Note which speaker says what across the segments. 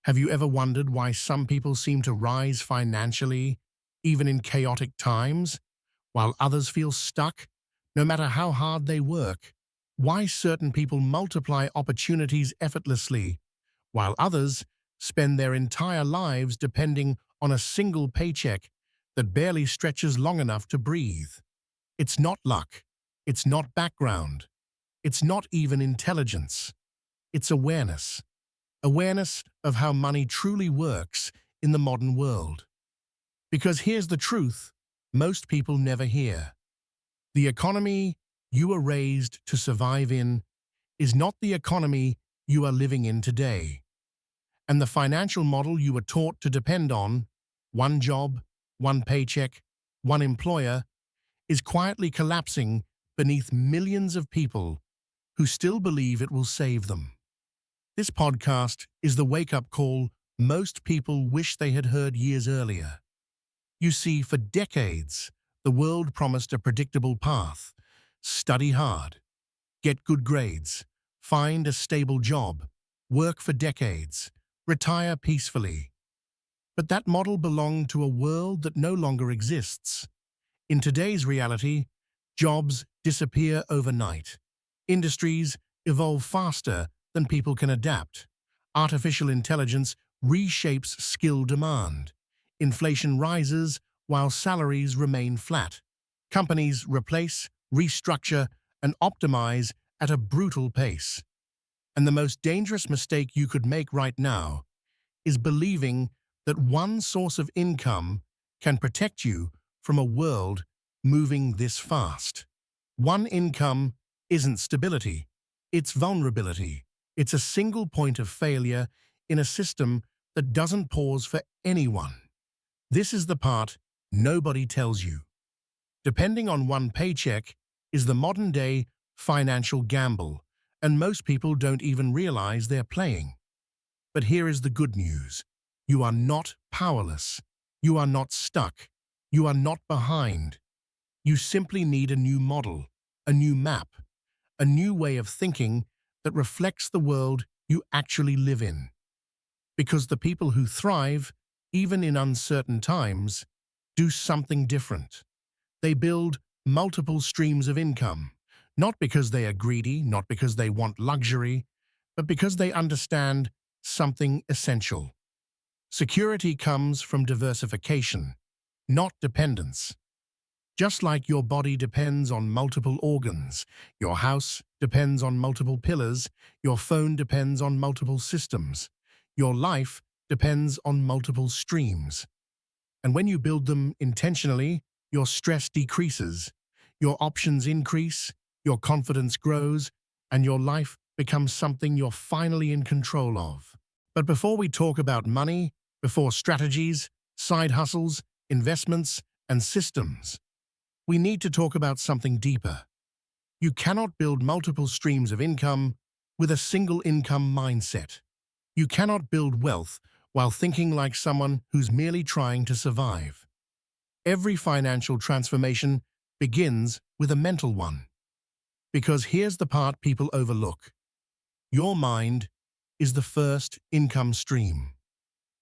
Speaker 1: Have you ever wondered why some people seem to rise financially, even in chaotic times, while others feel stuck, no matter how hard they work? Why certain people multiply opportunities effortlessly, while others spend their entire lives depending on a single paycheck that barely stretches long enough to breathe? It's not luck. It's not background. It's not even intelligence. It's awareness. Awareness of how money truly works in the modern world. Because here's the truth most people never hear. The economy you were raised to survive in is not the economy you are living in today. And the financial model you were taught to depend on, one job, one paycheck, one employer, is quietly collapsing beneath millions of people who still believe it will save them. This podcast is the wake-up call most people wish they had heard years earlier. You see, for decades, the world promised a predictable path: study hard, get good grades, find a stable job, work for decades, retire peacefully. But that model belonged to a world that no longer exists. In today's reality, jobs disappear overnight. Industries evolve faster than people can adapt. Artificial intelligence reshapes skill demand. Inflation rises while salaries remain flat. Companies replace, restructure, and optimize at a brutal pace. And the most dangerous mistake you could make right now is believing that one source of income can protect you from a world moving this fast. One income isn't stability, it's vulnerability. It's a single point of failure in a system that doesn't pause for anyone. This is the part nobody tells you. Depending on one paycheck is the modern-day financial gamble, and most people don't even realize they're playing. But here is the good news. You are not powerless. You are not stuck. You are not behind. You simply need a new model, a new map, a new way of thinking that reflects the world you actually live in. Because the people who thrive, even in uncertain times, do something different. They build multiple streams of income, not because they are greedy, not because they want luxury, but because they understand something essential. Security comes from diversification, not dependence. Just like your body depends on multiple organs, your house depends on multiple pillars, your phone depends on multiple systems, your life depends on multiple streams. And when you build them intentionally, your stress decreases, your options increase, your confidence grows, and your life becomes something you're finally in control of. But before we talk about money, before strategies, side hustles, investments, and systems, we need to talk about something deeper. You cannot build multiple streams of income with a single income mindset. You cannot build wealth while thinking like someone who's merely trying to survive. Every financial transformation begins with a mental one. Because here's the part people overlook. Your mind is the first income stream.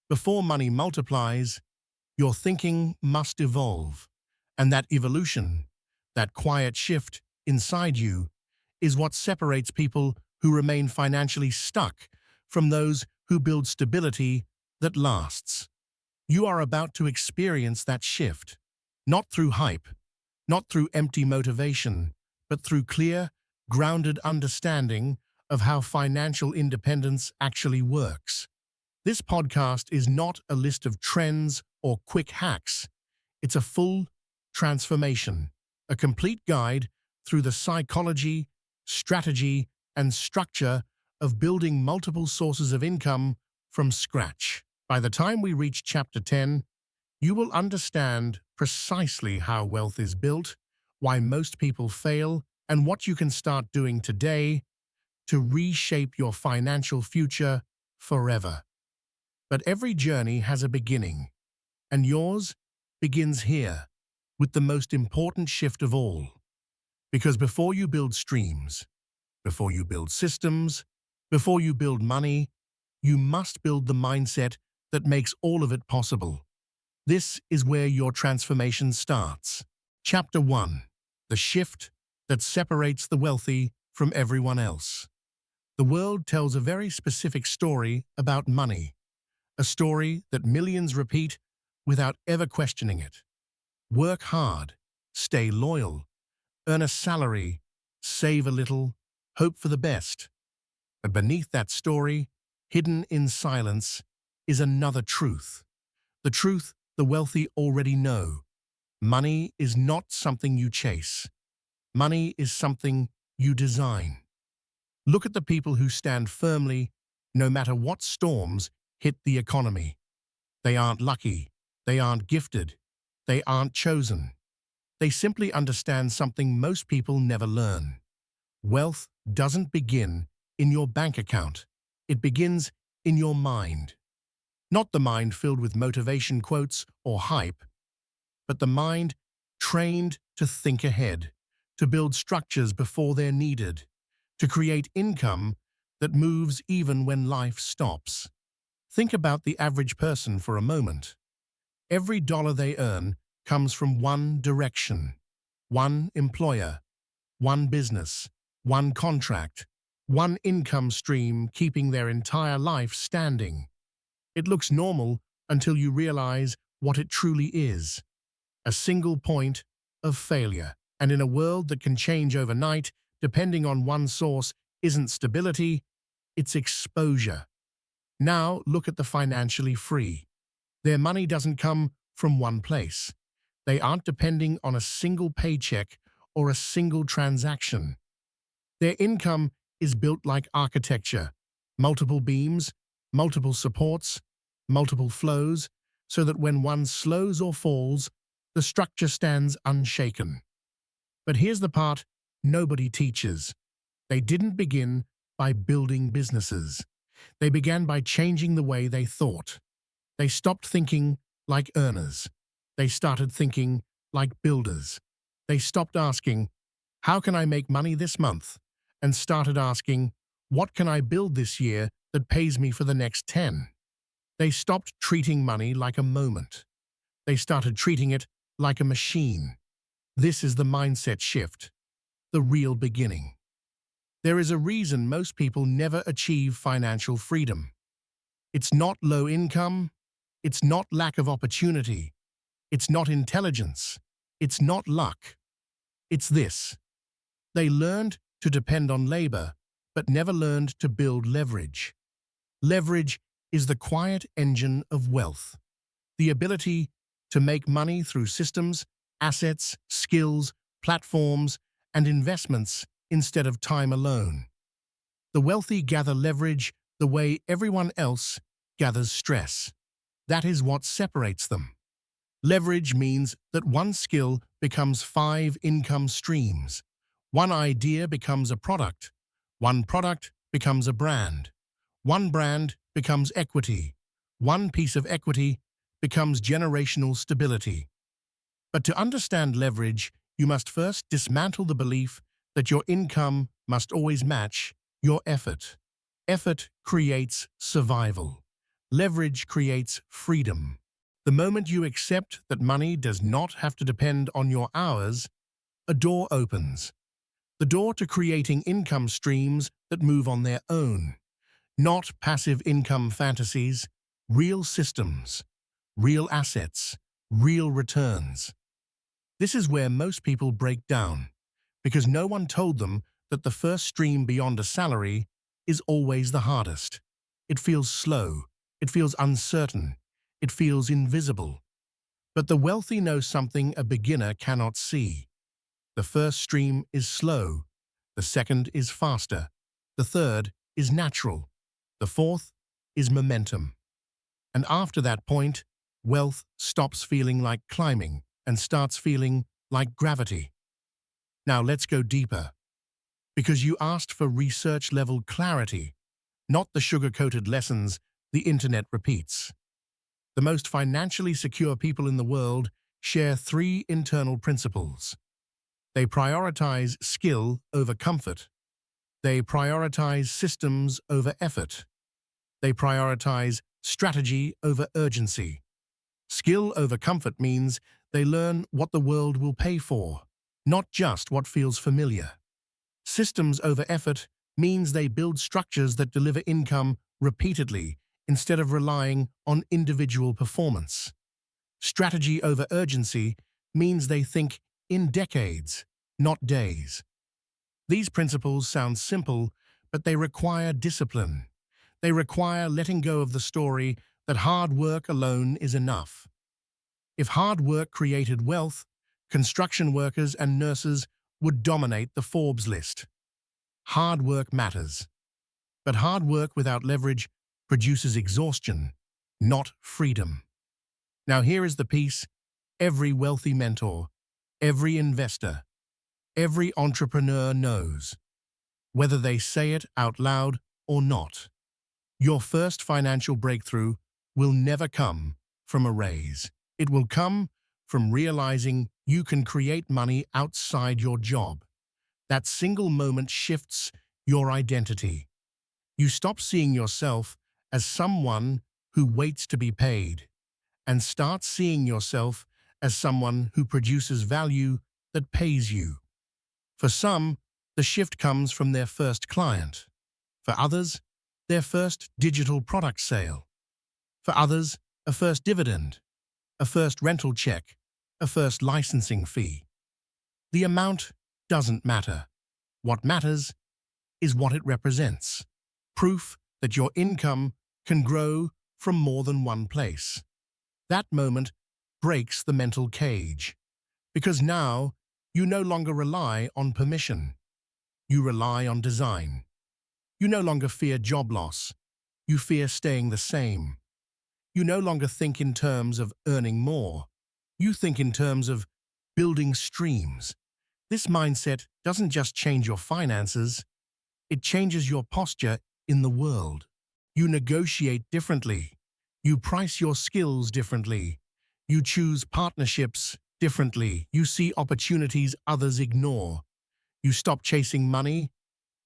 Speaker 1: Before money multiplies, your thinking must evolve. And that evolution, that quiet shift inside you, is what separates people who remain financially stuck from those who build stability that lasts. You are about to experience that shift, not through hype, not through empty motivation, but through clear, grounded understanding of how financial independence actually works. This podcast is not a list of trends or quick hacks. It's a full transformation, a complete guide through the psychology, strategy, and structure of building multiple sources of income from scratch. By the time we reach Chapter 10, you will understand precisely how wealth is built, why most people fail, and what you can start doing today to reshape your financial future forever. But every journey has a beginning, and yours begins here, with the most important shift of all. Because before you build streams, before you build systems, before you build money, you must build the mindset that makes all of it possible. This is where your transformation starts. Chapter 1. The shift that separates the wealthy from everyone else. The world tells a very specific story about money, a story that millions repeat without ever questioning it. Work hard, stay loyal, earn a salary, save a little, hope for the best. But beneath that story, hidden in silence, is another truth. The truth the wealthy already know. Money is not something you chase. Money is something you design. Look at the people who stand firmly no matter what storms hit the economy. They aren't lucky. They aren't gifted. They aren't chosen. They simply understand something most people never learn. Wealth doesn't begin in your bank account. It begins in your mind. Not the mind filled with motivation quotes or hype, but the mind trained to think ahead, to build structures before they're needed, to create income that moves even when life stops. Think about the average person for a moment. Every dollar they earn comes from one direction, one employer, one business, one contract, one income stream keeping their entire life standing. It looks normal until you realize what it truly is. A single point of failure. And in a world that can change overnight, depending on one source, isn't stability, it's exposure. Now look at the financially free. Their money doesn't come from one place. They aren't depending on a single paycheck or a single transaction. Their income is built like architecture, multiple beams, multiple supports, multiple flows, so that when one slows or falls, the structure stands unshaken. But here's the part nobody teaches. They didn't begin by building businesses. They began by changing the way they thought. They stopped thinking like earners. They started thinking like builders. They stopped asking, "How can I make money this month?" and started asking, "What can I build this year that pays me for the next 10?" They stopped treating money like a moment. They started treating it like a machine. This is the mindset shift, the real beginning. There is a reason most people never achieve financial freedom. It's not low income. It's not lack of opportunity. It's not intelligence. It's not luck. It's this. They learned to depend on labor, but never learned to build leverage. Leverage is the quiet engine of wealth. The ability to make money through systems, assets, skills, platforms, and investments instead of time alone. The wealthy gather leverage the way everyone else gathers stress. That is what separates them. Leverage means that one skill becomes 5 income streams. One idea becomes a product. One product becomes a brand. One brand becomes equity. One piece of equity becomes generational stability. But to understand leverage, you must first dismantle the belief that your income must always match your effort. Effort creates survival. Leverage creates freedom. The moment you accept that money does not have to depend on your hours, a door opens. The door to creating income streams that move on their own. Not passive income fantasies, real systems, real assets, real returns. This is where most people break down, because no one told them that the first stream beyond a salary is always the hardest. It feels slow, it feels uncertain, it feels invisible. But the wealthy know something a beginner cannot see. The first stream is slow, the second is faster, the third is natural, the fourth is momentum. And after that point, wealth stops feeling like climbing and starts feeling like gravity. Now let's go deeper. Because you asked for research-level clarity, not the sugar-coated lessons the internet repeats. The most financially secure people in the world share 3 internal principles. They prioritize skill over comfort. They prioritize systems over effort. They prioritize strategy over urgency. Skill over comfort means they learn what the world will pay for, not just what feels familiar. Systems over effort means they build structures that deliver income repeatedly instead of relying on individual performance. Strategy over urgency means they think in decades, not days. These principles sound simple, but they require discipline. They require letting go of the story that hard work alone is enough. If hard work created wealth, construction workers and nurses would dominate the Forbes list. Hard work matters. But hard work without leverage produces exhaustion, not freedom. Now here is the piece every wealthy mentor, every investor, every entrepreneur knows, whether they say it out loud or not. Your first financial breakthrough will never come from a raise. It will come from realizing you can create money outside your job. That single moment shifts your identity. You stop seeing yourself as someone who waits to be paid and start seeing yourself as someone who produces value that pays you. For some, the shift comes from their first client. For others, their first digital product sale. For others, a first dividend, a first rental check, a first licensing fee. The amount doesn't matter. What matters is what it represents. Proof that your income can grow from more than one place. That moment breaks the mental cage, because now you no longer rely on permission. You rely on design. You no longer fear job loss. You fear staying the same. You no longer think in terms of earning more. You think in terms of building streams. This mindset doesn't just change your finances, it changes your posture in the world. You negotiate differently. You price your skills differently. You choose partnerships differently. You see opportunities others ignore. You stop chasing money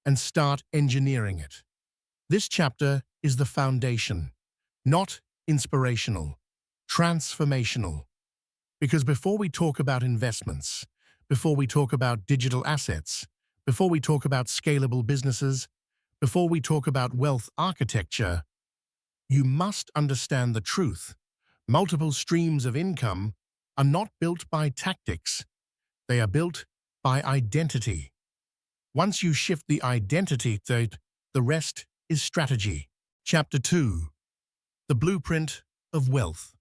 Speaker 1: and start engineering it. This chapter is the foundation, not inspirational, transformational. Because before we talk about investments, before we talk about digital assets, before we talk about scalable businesses, before we talk about wealth architecture, you must understand the truth. Multiple streams of income are not built by tactics. They are built by identity. Once you shift the identity, the rest is strategy. Chapter 2. The Blueprint of Wealth.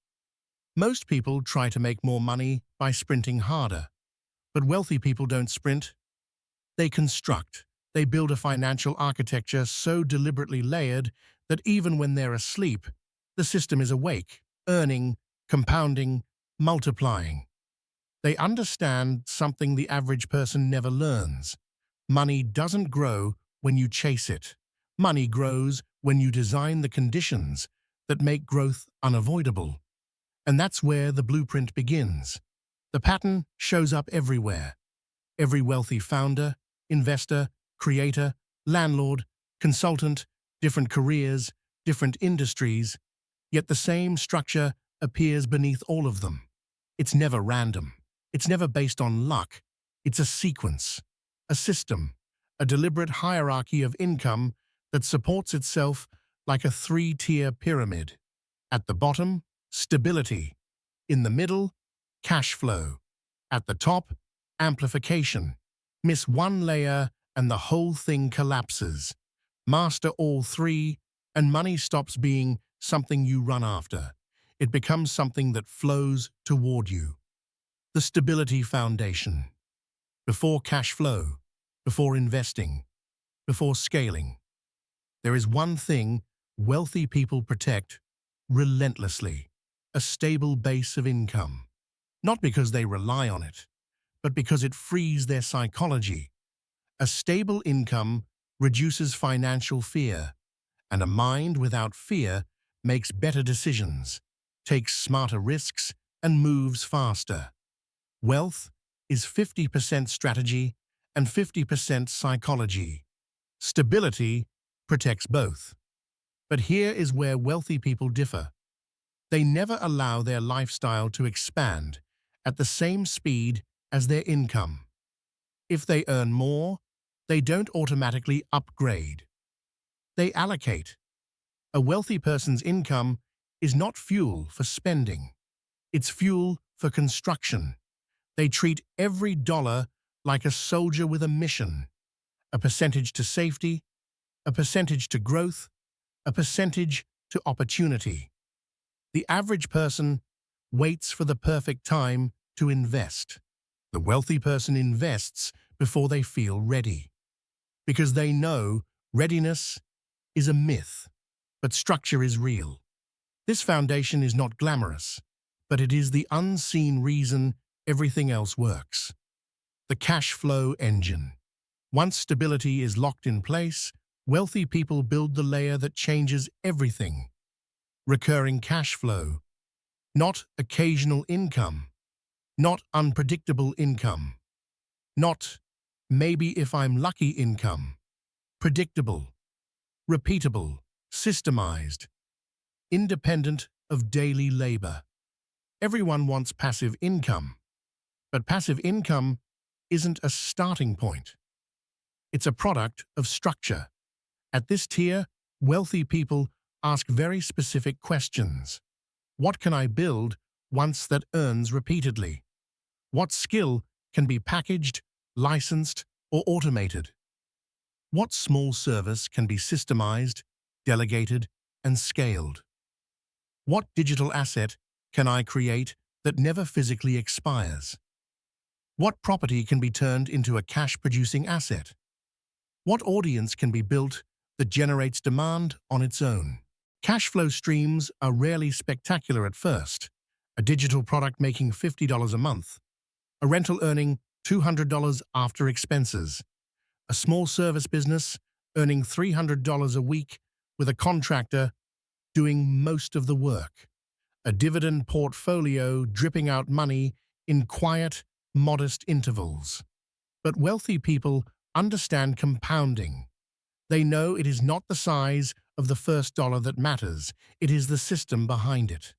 Speaker 1: Most people try to make more money by sprinting harder. But wealthy people don't sprint. They construct. They build a financial architecture so deliberately layered that even when they're asleep, the system is awake, earning, compounding, multiplying. They understand something the average person never learns. Money doesn't grow when you chase it. Money grows when you design the conditions that make growth unavoidable. And that's where the blueprint begins. The pattern shows up everywhere. Every wealthy founder, investor, creator, landlord, consultant, different careers, different industries, yet the same structure appears beneath all of them. It's never random. It's never based on luck. It's a sequence, a system, a deliberate hierarchy of income that supports itself like a three-tier pyramid. At the bottom, stability. In the middle, cash flow. At the top, amplification. Miss one layer and the whole thing collapses. Master all three, and money stops being something you run after. It becomes something that flows toward you. The stability foundation. Before cash flow, before investing, before scaling, there is one thing wealthy people protect relentlessly: a stable base of income. Not because they rely on it, but because it frees their psychology. A stable income reduces financial fear, and a mind without fear makes better decisions, takes smarter risks, and moves faster. Wealth is 50% strategy and 50% psychology. Stability protects both. But here is where wealthy people differ. They never allow their lifestyle to expand at the same speed as their income. If they earn more, they don't automatically upgrade. They allocate. A wealthy person's income is not fuel for spending. It's fuel for construction. They treat every dollar like a soldier with a mission. A percentage to safety, a percentage to growth, a percentage to opportunity. The average person waits for the perfect time to invest. The wealthy person invests before they feel ready, because they know readiness is a myth, but structure is real. This foundation is not glamorous, but it is the unseen reason everything else works. The cash flow engine. Once stability is locked in place, wealthy people build the layer that changes everything. Recurring cash flow. Not occasional income. Not unpredictable income. Not maybe if I'm lucky income. Predictable. Repeatable. Systemized. Independent of daily labor. Everyone wants passive income, but passive income isn't a starting point. It's a product of structure. At this tier, wealthy people ask very specific questions. What can I build once that earns repeatedly? What skill can be packaged, licensed, or automated? What small service can be systemized, delegated, and scaled? What digital asset can I create that never physically expires? What property can be turned into a cash-producing asset? What audience can be built that generates demand on its own? Cash flow streams are rarely spectacular at first. A digital product making $50 a month, a rental earning $200 after expenses, a small service business earning $300 a week with a contractor doing most of the work, a dividend portfolio dripping out money in quiet, modest intervals. But wealthy people understand compounding. They know it is not the size of the first dollar that matters, it is the system behind it.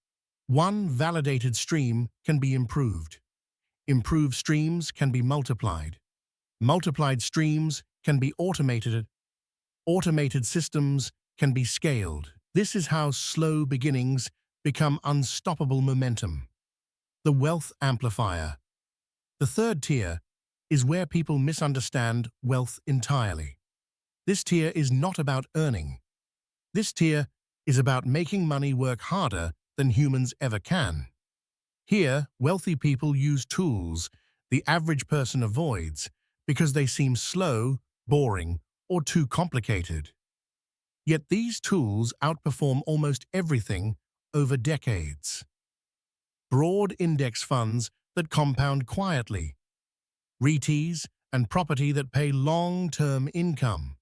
Speaker 1: One validated stream can be improved. Improved streams can be multiplied. Multiplied streams can be automated. Automated systems can be scaled. This is how slow beginnings become unstoppable momentum. The wealth amplifier. The third tier is where people misunderstand wealth entirely. This tier is not about earning. This tier is about making money work harder than humans ever can. Here, wealthy people use tools the average person avoids because they seem slow, boring, or too complicated. Yet these tools outperform almost everything over decades. Broad index funds that compound quietly, REITs and property that pay long-term income,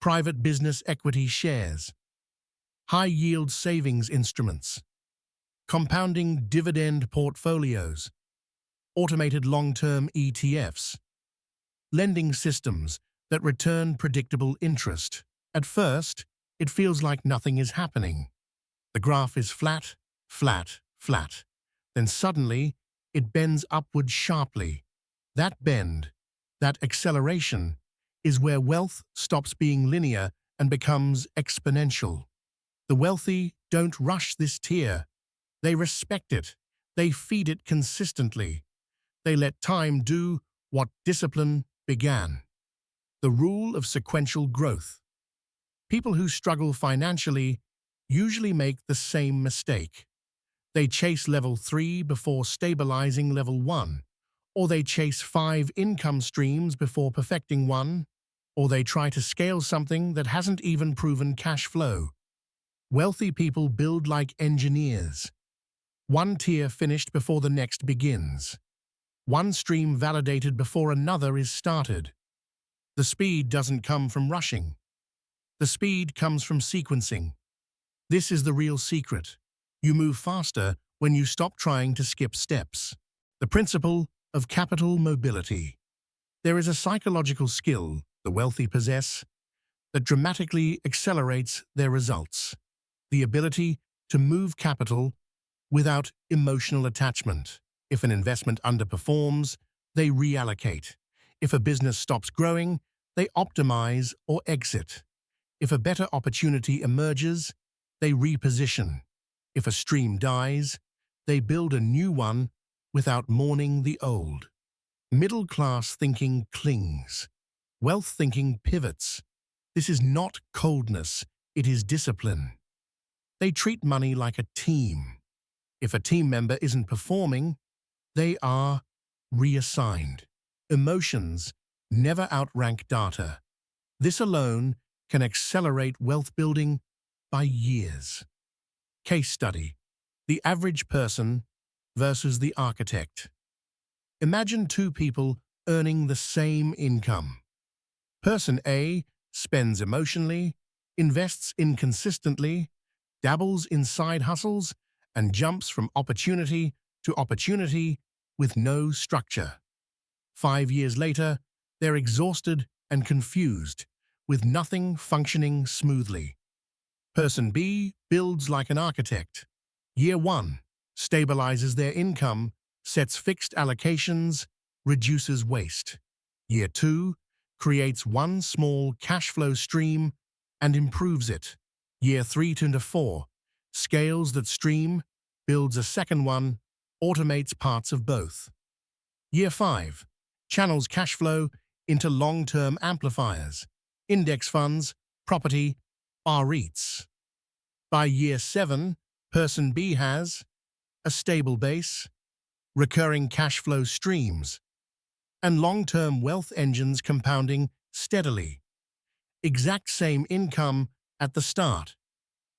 Speaker 1: private business equity shares, high-yield savings instruments, compounding dividend portfolios, automated long-term ETFs, lending systems that return predictable interest. At first, it feels like nothing is happening. The graph is flat, flat, flat. Then suddenly, it bends upward sharply. That bend, that acceleration, is where wealth stops being linear and becomes exponential. The wealthy don't rush this tier. They respect it. They feed it consistently. They let time do what discipline began. The rule of sequential growth. People who struggle financially usually make the same mistake. They chase level 3 before stabilizing level 1, or they chase 5 income streams before perfecting one, or they try to scale something that hasn't even proven cash flow. Wealthy people build like engineers. One tier finished before the next begins. One stream validated before another is started. The speed doesn't come from rushing. The speed comes from sequencing. This is the real secret. You move faster when you stop trying to skip steps. The principle of capital mobility. There is a psychological skill the wealthy possess. that dramatically accelerates their results. The ability to move capital without emotional attachment. If an investment underperforms, they reallocate. If a business stops growing, they optimize or exit. If a better opportunity emerges, they reposition. If a stream dies, they build a new one without mourning the old. Middle-class thinking clings. Wealth thinking pivots. This is not coldness, it is discipline. They treat money like a team. If a team member isn't performing, they are reassigned. Emotions never outrank data. This alone can accelerate wealth building by years. Case study: the average person versus the architect. Imagine two people earning the same income. Person A spends emotionally, invests inconsistently, dabbles in side hustles, and jumps from opportunity to opportunity with no structure. 5 years later, they're exhausted and confused, with nothing functioning smoothly. Person B builds like an architect. Year 1, stabilizes their income, sets fixed allocations, reduces waste. Year 2, creates one small cash flow stream and improves it. Year 3 to 4, scales that stream, builds a second one, automates parts of both. Year 5, channels cash flow into long-term amplifiers, index funds, property, REITs. By year 7, person B has a stable base, recurring cash flow streams, and long-term wealth engines compounding steadily. Exact same income at the start,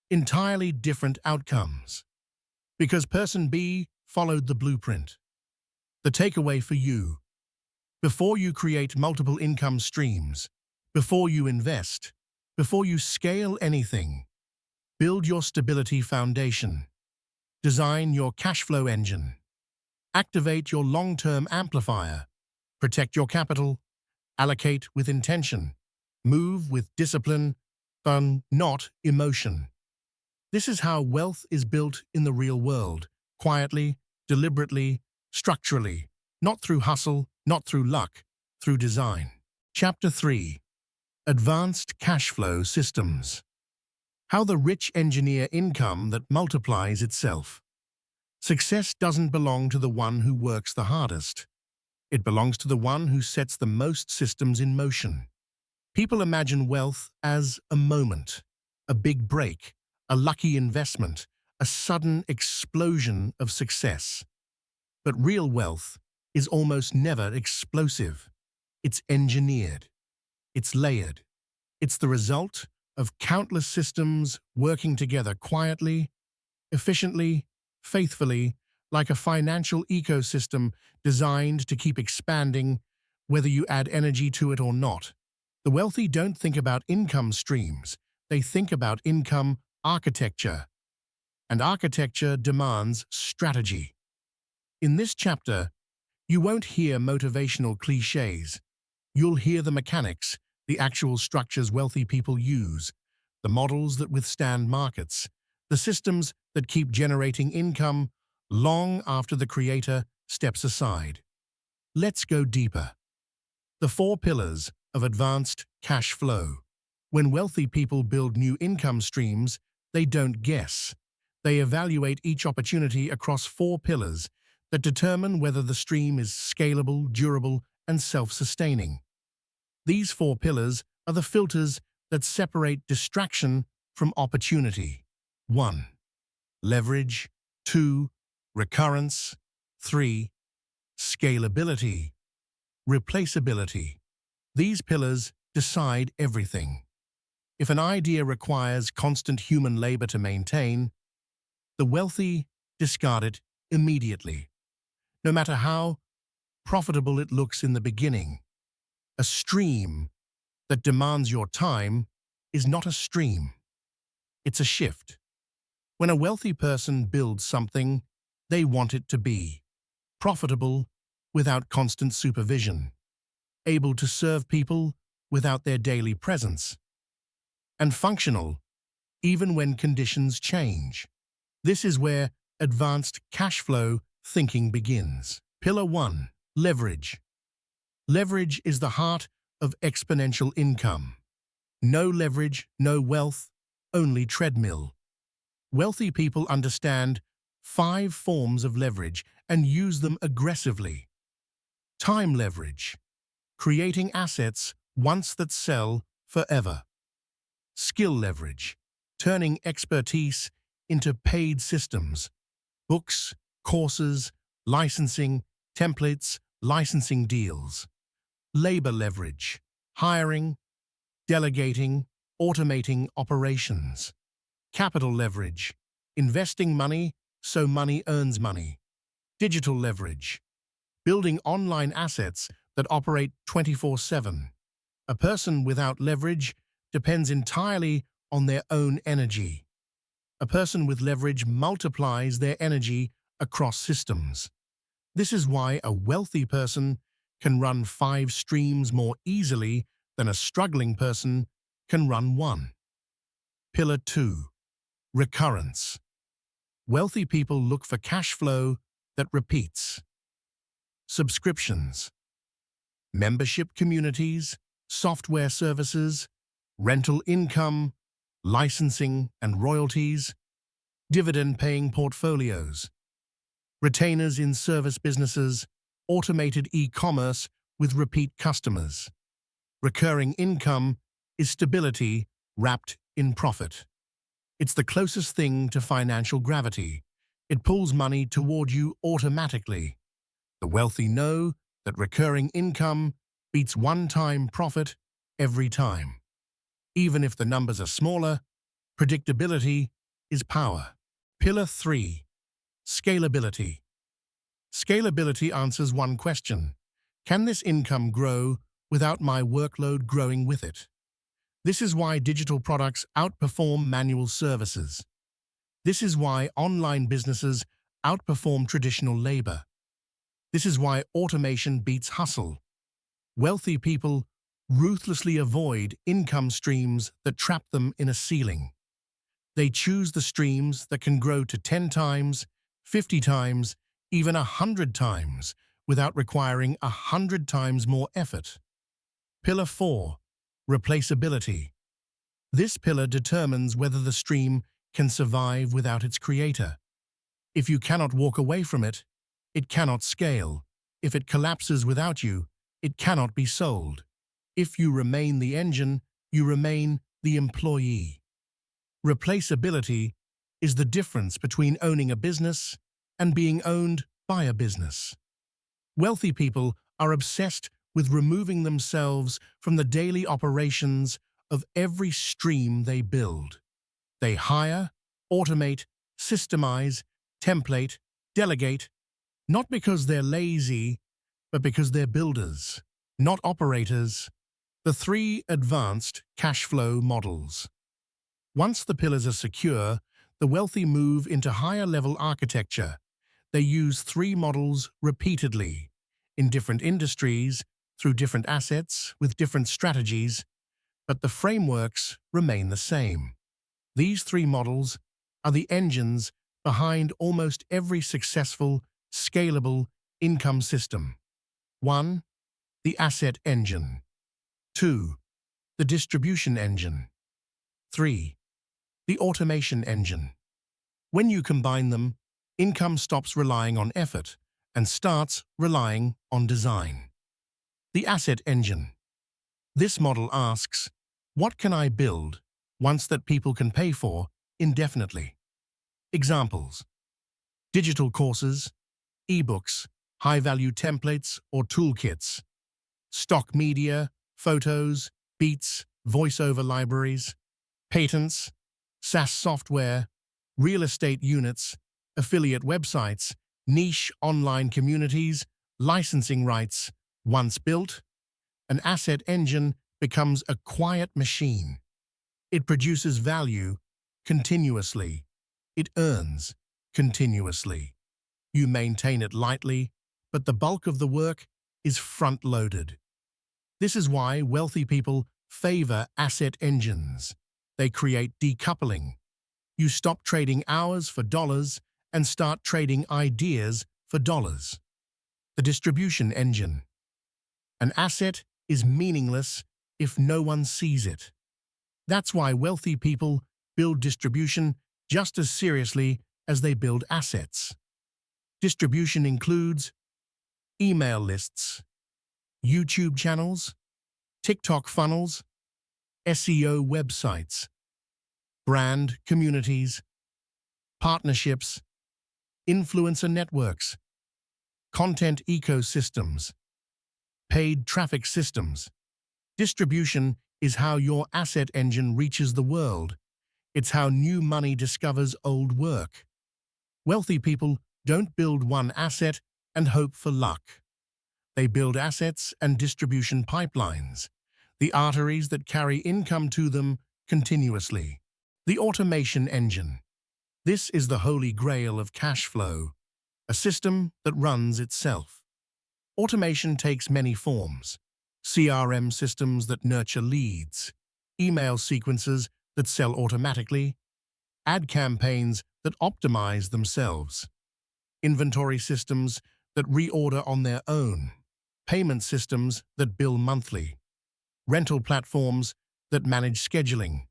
Speaker 1: entirely different outcomes. Because person B followed the blueprint. The takeaway for you: before you create multiple income streams, before you invest, before you scale anything, build your stability foundation. Design your cash flow engine. Activate your long-term amplifier. Protect your capital. Allocate with intention. Move with discipline, not emotion. This is how wealth is built in the real world, quietly, deliberately, structurally, not through hustle, not through luck, through design. Chapter 3: Advanced Cash Flow Systems. How the rich engineer income that multiplies itself. Success doesn't belong to the one who works the hardest. It belongs to the one who sets the most systems in motion. People imagine wealth as a moment, a big break, a lucky investment, a sudden explosion of success. But real wealth is almost never explosive. It's engineered. It's layered. It's the result of countless systems working together quietly, efficiently, faithfully, like a financial ecosystem designed to keep expanding, whether you add energy to it or not. The wealthy don't think about income streams. They think about income architecture. And architecture demands strategy. In this chapter, you won't hear motivational cliches. You'll hear the mechanics, the actual structures wealthy people use, the models that withstand markets, the systems that keep generating income long after the creator steps aside. Let's go deeper. The 4 pillars of advanced cash flow. When wealthy people build new income streams, they don't guess. They evaluate each opportunity across 4 pillars that determine whether the stream is scalable, durable, and self-sustaining. These 4 pillars are the filters that separate distraction from opportunity. 1. Leverage. 2. Recurrence. 3. Scalability. Replaceability. These pillars decide everything. If an idea requires constant human labor to maintain, the wealthy discard it immediately, no matter how profitable it looks in the beginning. A stream that demands your time is not a stream. It's a shift. When a wealthy person builds something, they want it to be profitable without constant supervision, able to serve people without their daily presence, and functional, even when conditions change. This is where advanced cash flow thinking begins. Pillar 1. Leverage. Leverage is the heart of exponential income. No leverage, no wealth, only treadmill. Wealthy people understand 5 forms of leverage and use them aggressively. Time leverage, creating assets once that sell forever. Skill leverage, turning expertise into paid systems, books, courses, licensing, templates, licensing deals. Labor leverage, hiring, delegating, automating operations. Capital leverage, investing money so money earns money. Digital leverage, building online assets that operate 24/7. A person without leverage depends entirely on their own energy. A person with leverage multiplies their energy across systems. This is why a wealthy person can run 5 streams more easily than a struggling person can run 1. Pillar 2. Recurrence. Wealthy people look for cash flow that repeats. Subscriptions, membership communities, software services, rental income, licensing and royalties, dividend-paying portfolios, retainers in service businesses, automated e-commerce with repeat customers. Recurring income is stability wrapped in profit. It's the closest thing to financial gravity. It pulls money toward you automatically. The wealthy know that recurring income beats one-time profit every time. Even if the numbers are smaller, predictability is power. Pillar 3. Scalability. Scalability answers one question: can this income grow without my workload growing with it? This is why digital products outperform manual services. This is why online businesses outperform traditional labor. This is why automation beats hustle. Wealthy people ruthlessly avoid income streams that trap them in a ceiling. They choose the streams that can grow to 10 times, 50 times, even 100 times without requiring 100 times more effort. Pillar 4. Replaceability. This pillar determines whether the stream can survive without its creator. If you cannot walk away from it, it cannot scale. If it collapses without you, it cannot be sold. If you remain the engine, you remain the employee. Replaceability is the difference between owning a business and being owned by a business. Wealthy people are obsessed with removing themselves from the daily operations of every stream they build. They hire, automate, systemize, template, delegate, not because they're lazy, but because they're builders, not operators. The 3 advanced cash flow models. Once the pillars are secure, the wealthy move into higher-level architecture. They use 3 models repeatedly, in different industries, through different assets, with different strategies, but the frameworks remain the same. These 3 models are the engines behind almost every successful, scalable income system. 1. The asset engine. 2. The distribution engine. 3. The automation engine. When you combine them, income stops relying on effort and starts relying on design. The asset engine. This model asks, what can I build once that people can pay for indefinitely? Examples: digital courses, ebooks, high-value templates or toolkits, stock media, photos, beats, voiceover libraries, patents, SaaS software, real estate units, affiliate websites, niche online communities, licensing rights. Once built, an asset engine becomes a quiet machine. It produces value continuously. It earns continuously. You maintain it lightly, but the bulk of the work is front-loaded. This is why wealthy people favor asset engines. They create decoupling. You stop trading hours for dollars and start trading ideas for dollars. The distribution engine. An asset is meaningless if no one sees it. That's why wealthy people build distribution just as seriously as they build assets. Distribution includes email lists, YouTube channels, TikTok funnels, SEO websites, brand communities, partnerships, influencer networks, content ecosystems, paid traffic systems. Distribution is how your asset engine reaches the world. It's how new money discovers old work. Wealthy people don't build one asset and hope for luck. They build assets and distribution pipelines, the arteries that carry income to them continuously. The automation engine. This is the holy grail of cash flow, a system that runs itself. Automation takes many forms: CRM systems that nurture leads, email sequences that sell automatically, ad campaigns that optimize themselves, inventory systems that reorder on their own, payment systems that bill monthly, rental platforms that manage scheduling,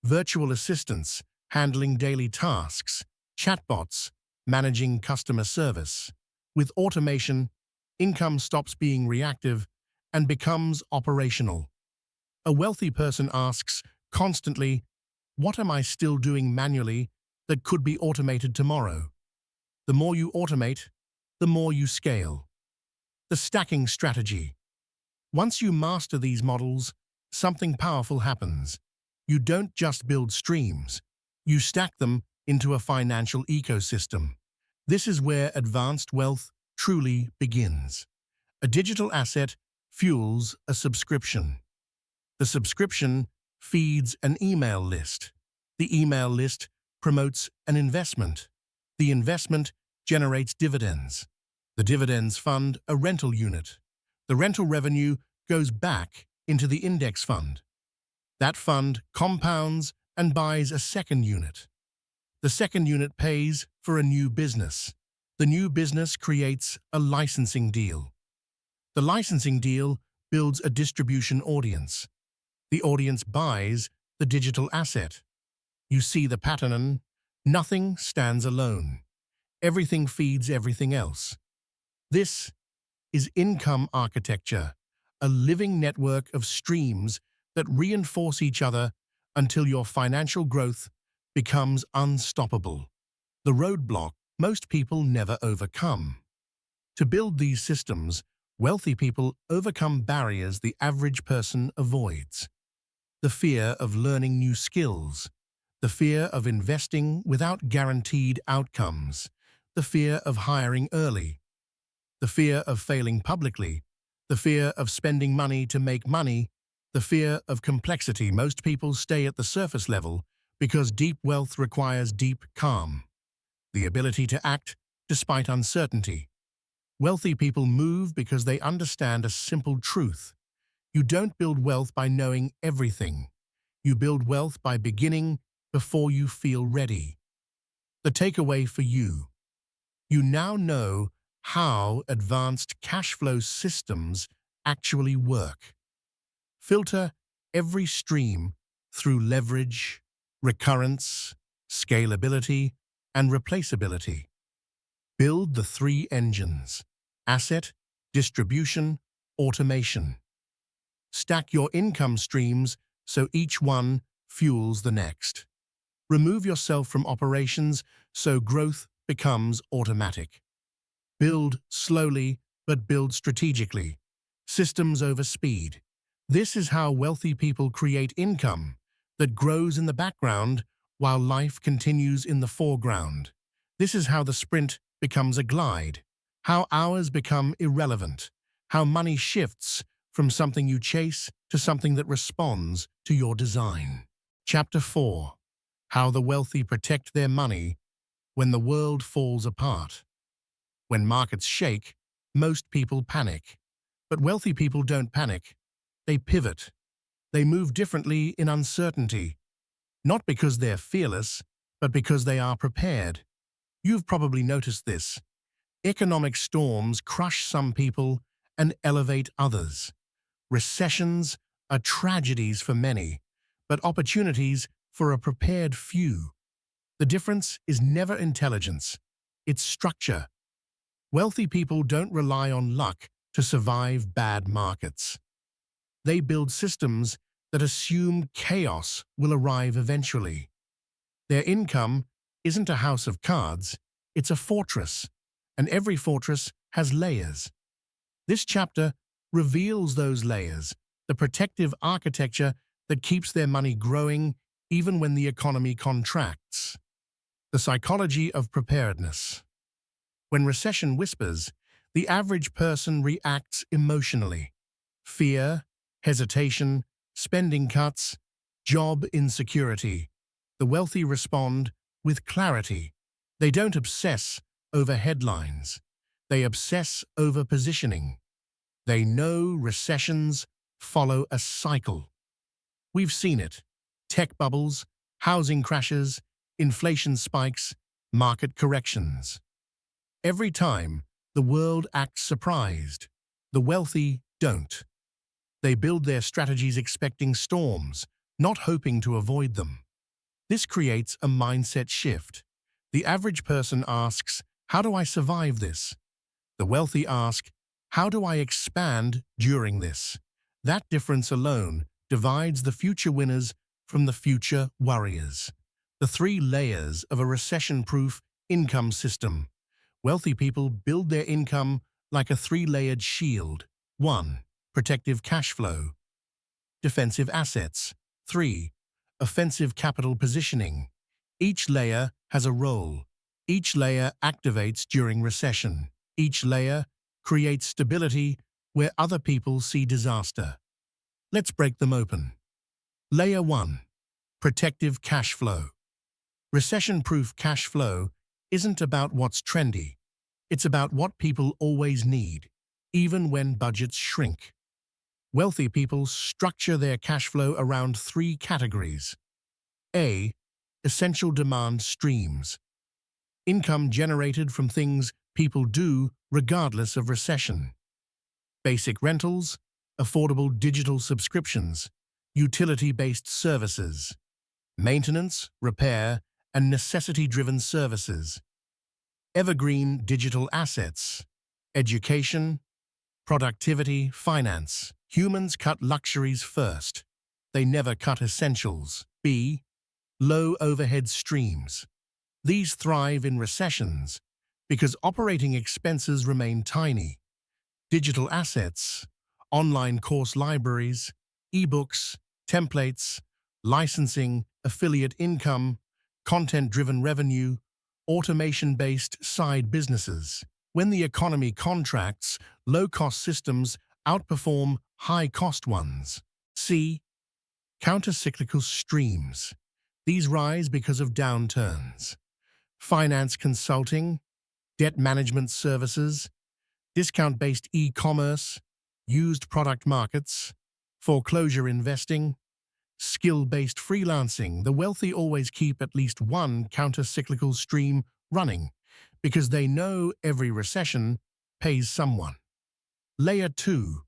Speaker 1: virtual assistants handling daily tasks, chatbots managing customer service. With automation, income stops being reactive and becomes operational. A wealthy person asks constantly, "What am I still doing manually that could be automated tomorrow?" The more you automate, the more you scale. The stacking strategy. Once you master these models, something powerful happens. You don't just build streams, you stack them into a financial ecosystem. This is where advanced wealth truly begins. A digital asset fuels a subscription. The subscription feeds an email list. The email list promotes an investment. The investment generates dividends. The dividends fund a rental unit. The rental revenue goes back into the index fund. That fund compounds and buys a second unit. The second unit pays for a new business. The new business creates a licensing deal. The licensing deal builds a distribution audience. The audience buys the digital asset. You see the pattern. Nothing stands alone. Everything feeds everything else. This is income architecture, a living network of streams that reinforce each other until your financial growth becomes unstoppable. The roadblock most people never overcome. To build these systems, wealthy people overcome barriers the average person avoids. The fear of learning new skills, the fear of investing without guaranteed outcomes, the fear of hiring early, the fear of failing publicly, the fear of spending money to make money, the fear of complexity. Most people stay at the surface level because deep wealth requires deep calm, the ability to act despite uncertainty. Wealthy people move because they understand a simple truth. You don't build wealth by knowing everything. You build wealth by beginning before you feel ready. The takeaway for you: you now know how advanced cash flow systems actually work. Filter every stream through leverage, recurrence, scalability, and replaceability. Build the three engines: asset, distribution, automation. Stack your income streams so each one fuels the next. Remove yourself from operations so growth becomes automatic. Build slowly, but build strategically. Systems over speed. This is how wealthy people create income that grows in the background while life continues in the foreground. This is how the sprint becomes a glide, how hours become irrelevant, how money shifts from something you chase to something that responds to your design. Chapter 4. How the wealthy protect their money when the world falls apart. When markets shake, most people panic. But wealthy people don't panic. They pivot. They move differently in uncertainty. Not because they're fearless, but because they are prepared. You've probably noticed this. Economic storms crush some people and elevate others. Recessions are tragedies for many, but opportunities for a prepared few. The difference is never intelligence, it's structure. Wealthy people don't rely on luck to survive bad markets. They build systems that assume chaos will arrive eventually. Their income isn't a house of cards, it's a fortress, and every fortress has layers. This chapter reveals those layers, the protective architecture that keeps their money growing even when the economy contracts. The psychology of preparedness. When recession whispers, the average person reacts emotionally. Fear, hesitation, spending cuts, job insecurity. The wealthy respond with clarity. They don't obsess over headlines. They obsess over positioning. They know recessions follow a cycle. We've seen it. Tech bubbles, housing crashes, inflation spikes, market corrections. Every time, the world acts surprised. The wealthy don't. They build their strategies expecting storms, not hoping to avoid them. This creates a mindset shift. The average person asks, "How do I survive this?" The wealthy ask, "How do I expand during this?" That difference alone divides the future winners from the future worriers. The three layers of a recession-proof income system. Wealthy people build their income like a three-layered shield. 1. Protective cash flow. Defensive assets. 3. Offensive capital positioning. Each layer has a role. Each layer activates during recession. Each layer creates stability where other people see disaster. Let's break them open. Layer 1. Protective cash flow. Recession-proof cash flow isn't about what's trendy. It's about what people always need, even when budgets shrink. Wealthy people structure their cash flow around three categories. A. Essential demand streams. Income generated from things people do regardless of recession. Basic rentals, affordable digital subscriptions, utility-based services, maintenance, repair, and necessity-driven services. Evergreen digital assets, education, productivity, finance. Humans cut luxuries first. They never cut essentials. B. Low overhead streams. These thrive in recessions because operating expenses remain tiny. Digital assets, online course libraries, ebooks, templates, licensing, affiliate income, content-driven revenue, automation-based side businesses. When the economy contracts, low-cost systems outperform high-cost ones. C. Countercyclical streams. These rise because of downturns. Finance consulting, debt management services, discount-based e-commerce, used product markets, foreclosure investing, skill-based freelancing. The wealthy always keep at least one counter-cyclical stream running because they know every recession pays someone. Layer 2.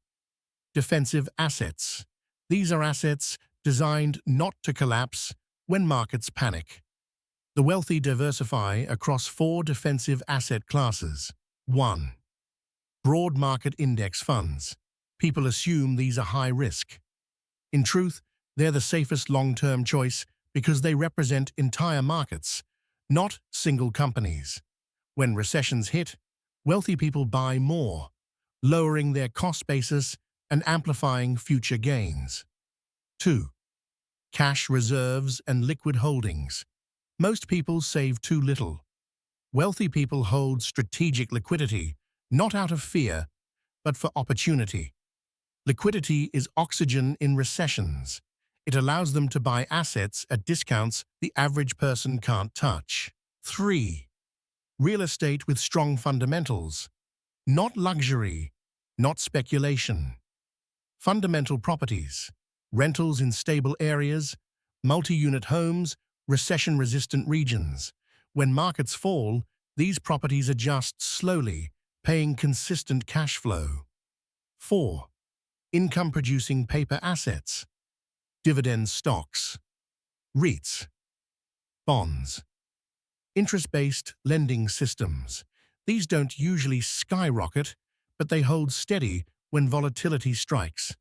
Speaker 1: Defensive assets. These are assets designed not to collapse when markets panic. The wealthy diversify across 4 defensive asset classes. 1. Broad market index funds. People assume these are high risk. In truth, they're the safest long-term choice because they represent entire markets, not single companies. When recessions hit, wealthy people buy more, lowering their cost basis and amplifying future gains. 2. Cash reserves and liquid holdings. Most people save too little. Wealthy people hold strategic liquidity, not out of fear, but for opportunity. Liquidity is oxygen in recessions. It allows them to buy assets at discounts the average person can't touch. 3. Real estate with strong fundamentals. Not luxury, not speculation. Fundamental properties, rentals in stable areas, multi-unit homes, recession-resistant regions. When markets fall, these properties adjust slowly, paying consistent cash flow. 4. Income-producing paper assets, dividend stocks, REITs, bonds, interest-based lending systems. These don't usually skyrocket, but they hold steady when volatility strikes.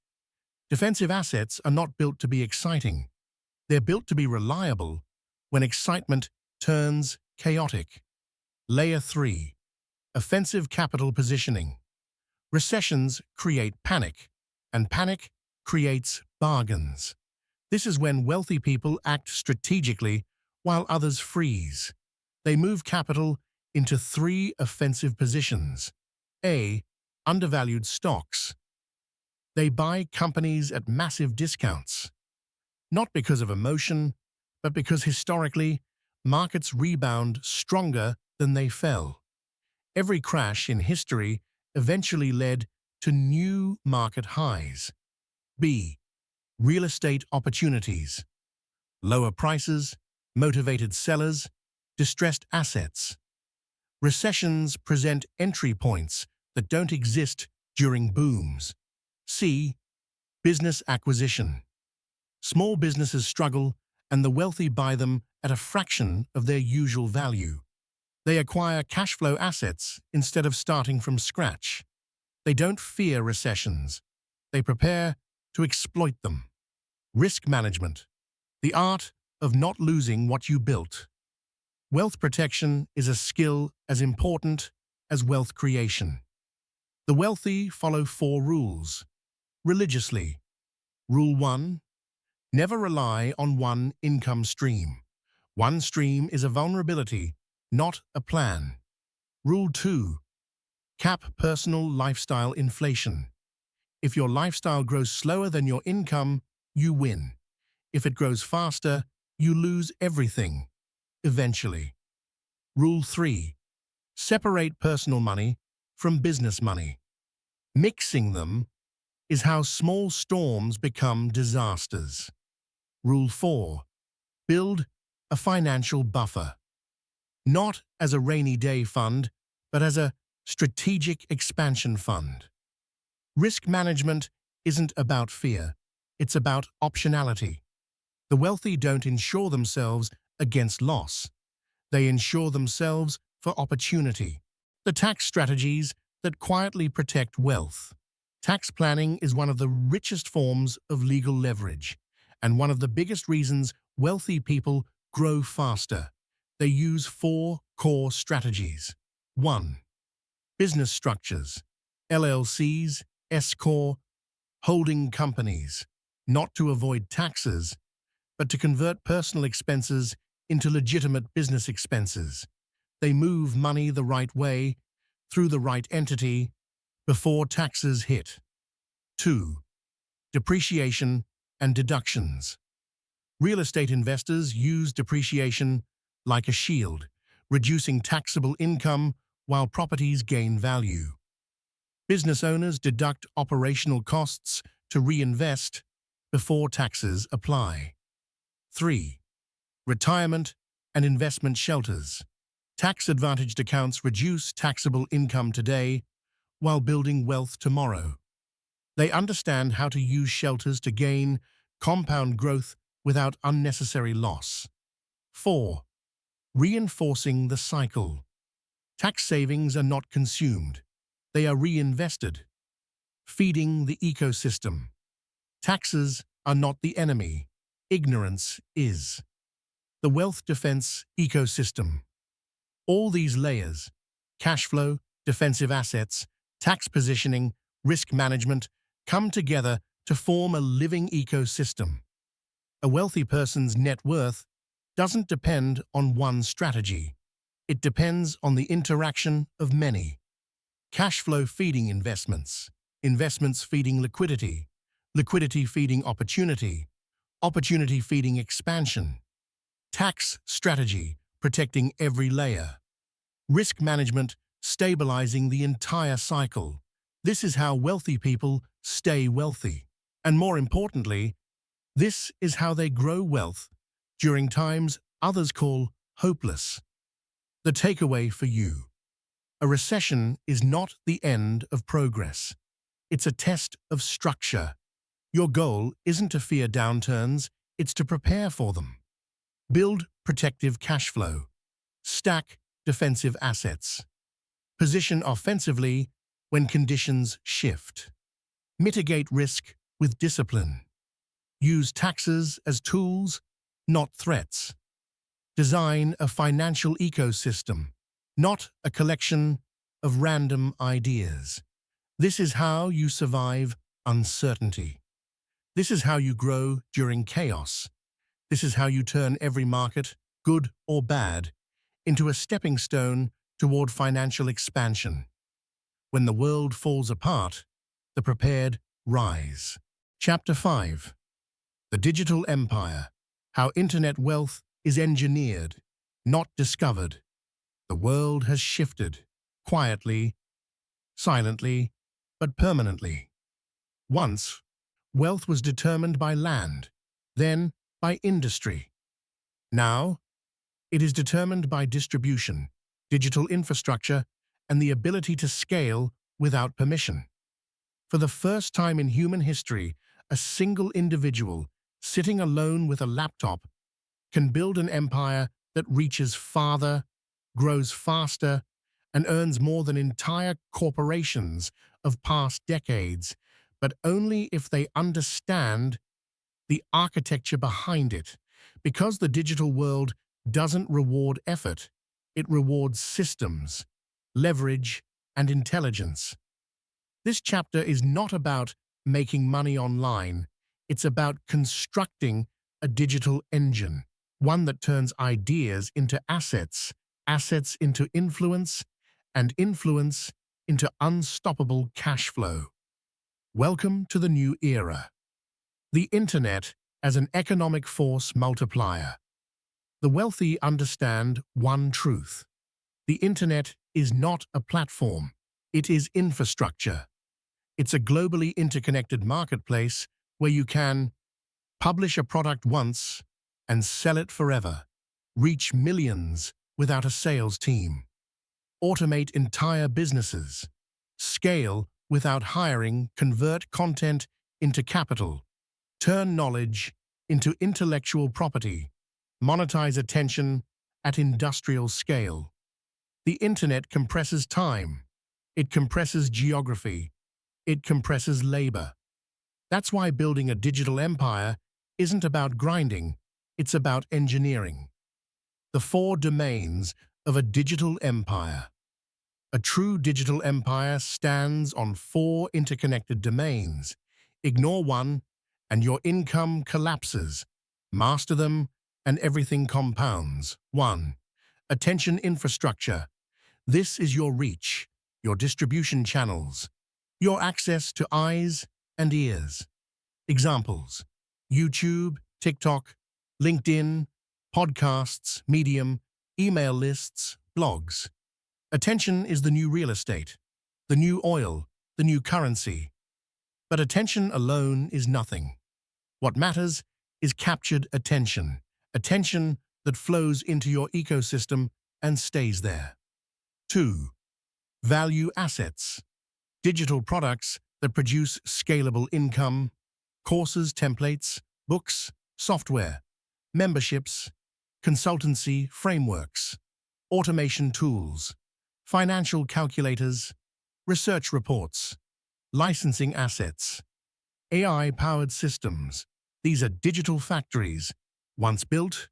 Speaker 1: Defensive assets are not built to be exciting. They're built to be reliable when excitement turns chaotic. Layer 3. Offensive capital positioning. Recessions create panic, and panic creates bargains. This is when wealthy people act strategically while others freeze. They move capital into 3 offensive positions. A. Undervalued stocks. They buy companies at massive discounts, not because of emotion, but because historically, markets rebound stronger than they fell. Every crash in history eventually led to new market highs. B. Real estate opportunities. Lower prices, motivated sellers, distressed assets. Recessions present entry points that don't exist during booms. C. Business acquisition. Small businesses struggle, and the wealthy buy them at a fraction of their usual value. They acquire cash flow assets instead of starting from scratch. They don't fear recessions. They prepare to exploit them. Risk management. The art of not losing what you built. Wealth protection is a skill as important as wealth creation. The wealthy follow 4 rules religiously. Rule 1. Never rely on one income stream. One stream is a vulnerability, not a plan. Rule 2. Cap personal lifestyle inflation. If your lifestyle grows slower than your income, you win. If it grows faster, you lose everything, eventually. Rule 3. Separate personal money from business money. Mixing them is how small storms become disasters. Rule 4. Build a financial buffer. Not as a rainy day fund, but as a strategic expansion fund. Risk management isn't about fear, it's about optionality. The wealthy don't insure themselves against loss. They insure themselves for opportunity. The tax strategies that quietly protect wealth. Tax planning is one of the richest forms of legal leverage, and one of the biggest reasons wealthy people grow faster. They use 4 core strategies. 1. Business structures, LLCs, S-Corp, holding companies, not to avoid taxes, but to convert personal expenses into legitimate business expenses. They move money the right way, through the right entity, before taxes hit. 2. Depreciation and deductions. Real estate investors use depreciation like a shield, reducing taxable income while properties gain value. Business owners deduct operational costs to reinvest before taxes apply. 3. Retirement and investment shelters. Tax-advantaged accounts reduce taxable income today while building wealth tomorrow. They understand how to use shelters to gain compound growth without unnecessary loss. 4. Reinforcing the cycle. Tax savings are not consumed. They are reinvested, feeding the ecosystem. Taxes are not the enemy. Ignorance is. The wealth defense ecosystem. All these layers, cash flow, defensive assets, tax positioning, risk management, come together to form a living ecosystem. A wealthy person's net worth doesn't depend on one strategy. It depends on the interaction of many. Cash flow feeding investments, investments feeding liquidity, liquidity feeding opportunity, opportunity feeding expansion. Tax strategy protecting every layer. Risk management stabilizing the entire cycle. This is how wealthy people stay wealthy. And more importantly, this is how they grow wealth during times others call hopeless. The takeaway for you: a recession is not the end of progress. It's a test of structure. Your goal isn't to fear downturns, it's to prepare for them. Build protective cash flow. Stack defensive assets. Position offensively when conditions shift. Mitigate risk with discipline. Use taxes as tools, not threats. Design a financial ecosystem, not a collection of random ideas. This is how you survive uncertainty. This is how you grow during chaos. This is how you turn every market, good or bad, into a stepping stone toward financial expansion. When the world falls apart, the prepared rise. Chapter 5. The Digital Empire: How Internet Wealth is Engineered, Not Discovered. The world has shifted, quietly, silently, but permanently. Once, wealth was determined by land, then by industry. Now, it is determined by distribution, digital infrastructure, and the ability to scale without permission. For the first time in human history, a single individual, sitting alone with a laptop, can build an empire that reaches farther, grows faster, and earns more than entire corporations of past decades, but only if they understand the architecture behind it. Because the digital world doesn't reward effort, it rewards systems, leverage, and intelligence. This chapter is not about making money online. It's about constructing a digital engine, one that turns ideas into assets, assets into influence, and influence into unstoppable cash flow. Welcome to the new era. The Internet as an economic force multiplier. The wealthy understand one truth: the Internet is not a platform, it is infrastructure. It's a globally interconnected marketplace where you can publish a product once and sell it forever, reach millions without a sales team, automate entire businesses, scale without hiring, convert content into capital, turn knowledge into intellectual property, monetize attention at industrial scale. The Internet compresses time, it compresses geography, it compresses labor. That's why building a digital empire isn't about grinding, it's about engineering. The 4 domains of a digital empire. A true digital empire stands on 4 interconnected domains. Ignore one, and your income collapses. Master them, and everything compounds. 1. Attention infrastructure. This is your reach, your distribution channels, your access to eyes and ears. Examples: YouTube, TikTok, LinkedIn, podcasts, Medium, email lists, blogs. Attention is the new real estate, the new oil, the new currency. But attention alone is nothing. What matters is captured attention, attention that flows into your ecosystem and stays there. 2. Value assets. Digital products that produce scalable income, courses, templates, books, software, memberships, consultancy frameworks, automation tools, financial calculators, research reports, licensing assets, AI-powered systems. These are digital factories. Once built,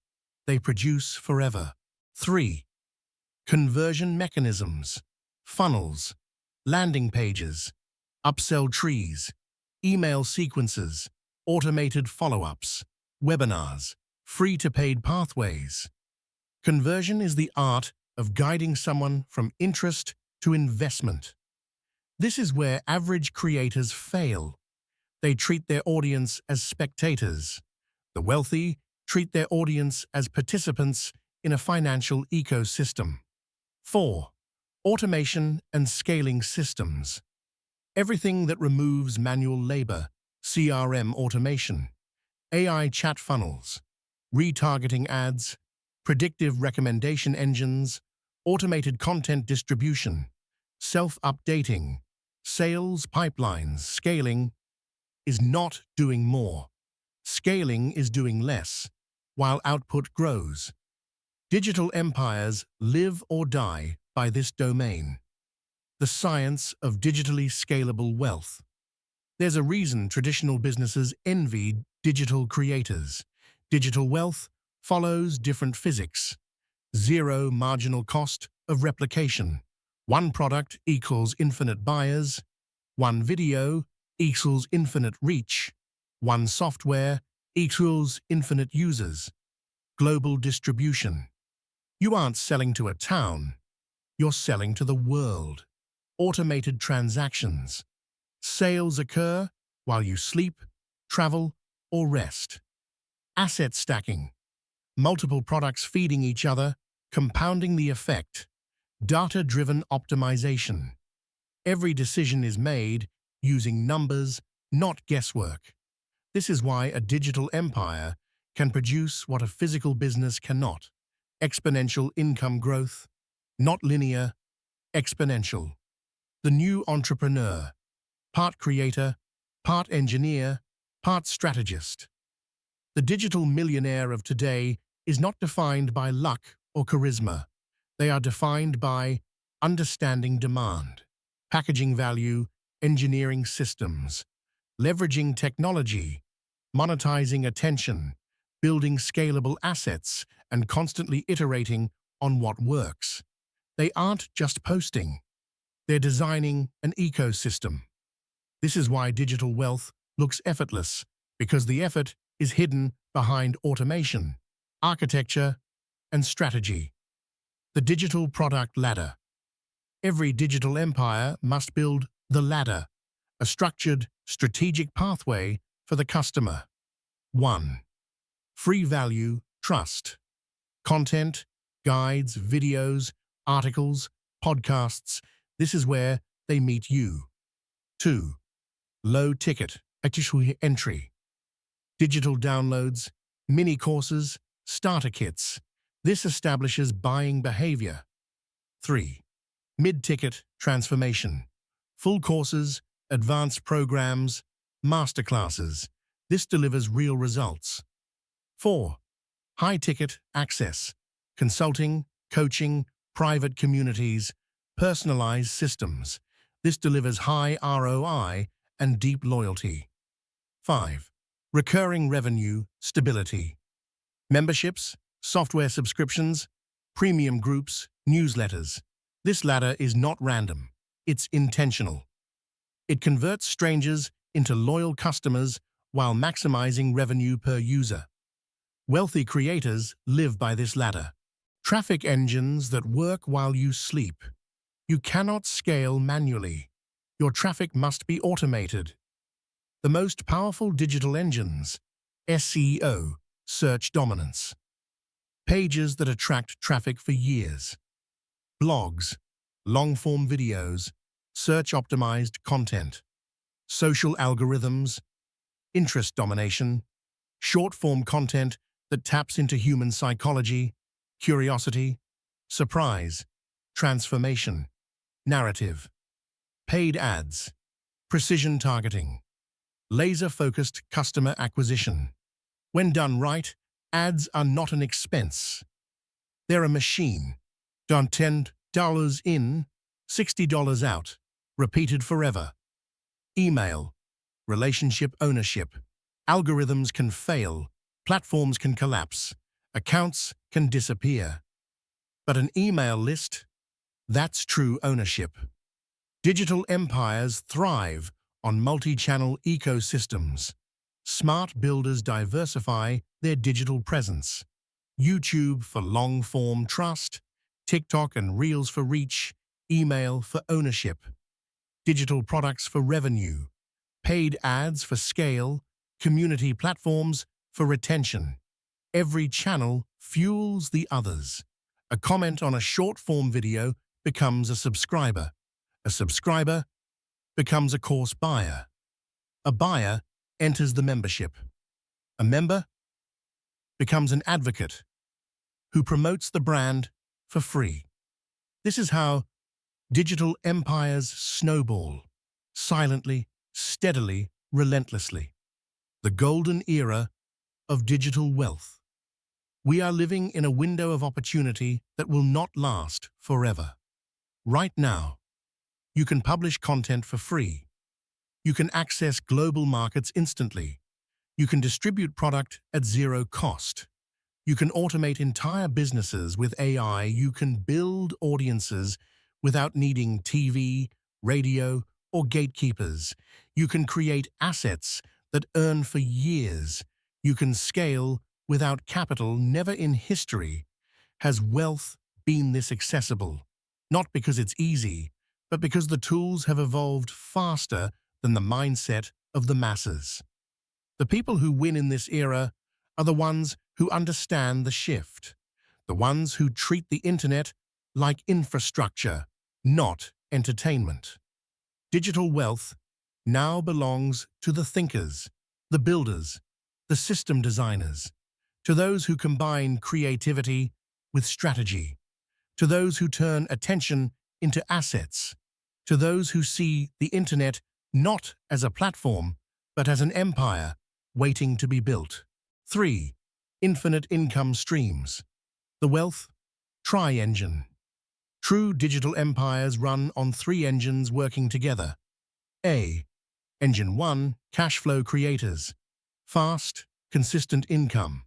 Speaker 1: they produce forever. 3. Conversion mechanisms, funnels, landing pages, upsell trees, email sequences, automated follow-ups, webinars, free-to-paid pathways. Conversion is the art of guiding someone from interest to investment. This is where average creators fail. They treat their audience as spectators. The wealthy treat their audience as participants in a financial ecosystem. 4. Automation and scaling systems. Everything that removes manual labor, CRM automation, AI chat funnels, retargeting ads, predictive recommendation engines, automated content distribution, self-updating, sales pipelines. Scaling is not doing more. Scaling is doing less, while output grows. Digital empires live or die by this domain. The science of digitally scalable wealth. There's a reason traditional businesses envy digital creators. Digital wealth follows different physics. Zero marginal cost of replication. One product equals infinite buyers. One video equals infinite reach. One software equals infinite users. Global distribution. You aren't selling to a town. You're selling to the world. Automated transactions. Sales occur while you sleep, travel, or rest. Asset stacking. Multiple products feeding each other, compounding the effect. Data-driven optimization. Every decision is made using numbers, not guesswork. This is why a digital empire can produce what a physical business cannot. Exponential income growth, not linear, exponential. The new entrepreneur, part creator, part engineer, part strategist. The digital millionaire of today is not defined by luck or charisma. They are defined by understanding demand, packaging value, engineering systems, leveraging technology, monetizing attention, building scalable assets, and constantly iterating on what works. They aren't just posting. They're designing an ecosystem. This is why digital wealth looks effortless, because the effort is hidden behind automation, architecture, and strategy. The digital product ladder. Every digital empire must build the ladder, a structured, strategic pathway for the customer. 1. Free value, trust. Content, guides, videos, articles, podcasts. This is where they meet you. 2. Low ticket, entry. Digital downloads, mini courses, starter kits. This establishes buying behavior. 3. Mid-ticket transformation. Full courses, advanced programs, masterclasses. This delivers real results. 4. High-ticket access. Consulting, coaching, private communities, personalized systems. This delivers high ROI and deep loyalty. 5. Recurring revenue, stability. Memberships, software subscriptions, premium groups, newsletters. This ladder is not random. It's intentional. It converts strangers into loyal customers while maximizing revenue per user. Wealthy creators live by this ladder. Traffic engines that work while you sleep. You cannot scale manually. Your traffic must be automated. The most powerful digital engines, SEO, search dominance. Pages that attract traffic for years. Blogs, long-form videos, search-optimized content. Social algorithms, interest domination, short-form content that taps into human psychology, curiosity, surprise, transformation, narrative. Paid ads, precision targeting, laser-focused customer acquisition. When done right, ads are not an expense. They're a machine. Done $10 in, $60 out, repeated forever. Email, relationship ownership. Algorithms can fail, platforms can collapse, accounts can disappear. But an email list, that's true ownership. Digital empires thrive on multi-channel ecosystems. Smart builders diversify their digital presence. YouTube for long-form trust, TikTok and Reels for reach, email for ownership. Digital products for revenue, paid ads for scale, community platforms for retention. Every channel fuels the others. A comment on a short-form video becomes a subscriber. A subscriber becomes a course buyer. A buyer enters the membership. A member becomes an advocate who promotes the brand for free. This is how digital empires snowball, silently, steadily, relentlessly. The golden era of digital wealth. We are living in a window of opportunity that will not last forever. Right now, you can publish content for free. You can access global markets instantly. You can distribute product at zero cost. You can automate entire businesses with AI. You can build audiences without needing TV, radio, or gatekeepers. You can create assets that earn for years. You can scale without capital. Never in history has wealth been this accessible. Not because it's easy, but because the tools have evolved faster than the mindset of the masses. The people who win in this era are the ones who understand the shift, the ones who treat the internet like infrastructure, not entertainment. Digital wealth now belongs to the thinkers, the builders, the system designers, to those who combine creativity with strategy, to those who turn attention into assets, to those who see the internet not as a platform, but as an empire waiting to be built. 3. Infinite income streams. The wealth tri-engine. True digital empires run on 3 engines working together. A. Engine 1, cash flow creators. Fast, consistent income.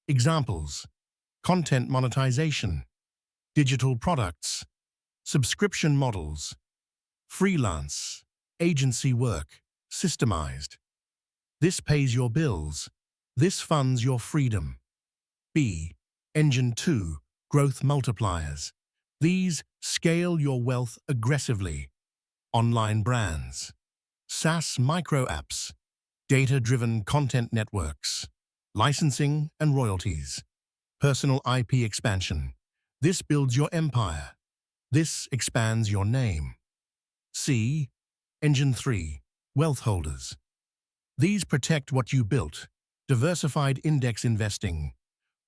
Speaker 1: Examples: content monetization, digital products, subscription models, freelance, agency work, systemized. This pays your bills. This funds your freedom. B. Engine 2, growth multipliers. These scale your wealth aggressively. Online brands, SaaS micro apps, data-driven content networks, licensing and royalties, personal IP expansion. This builds your empire. This expands your name. C. Engine 3, wealth holders. These protect what you built. Diversified index investing,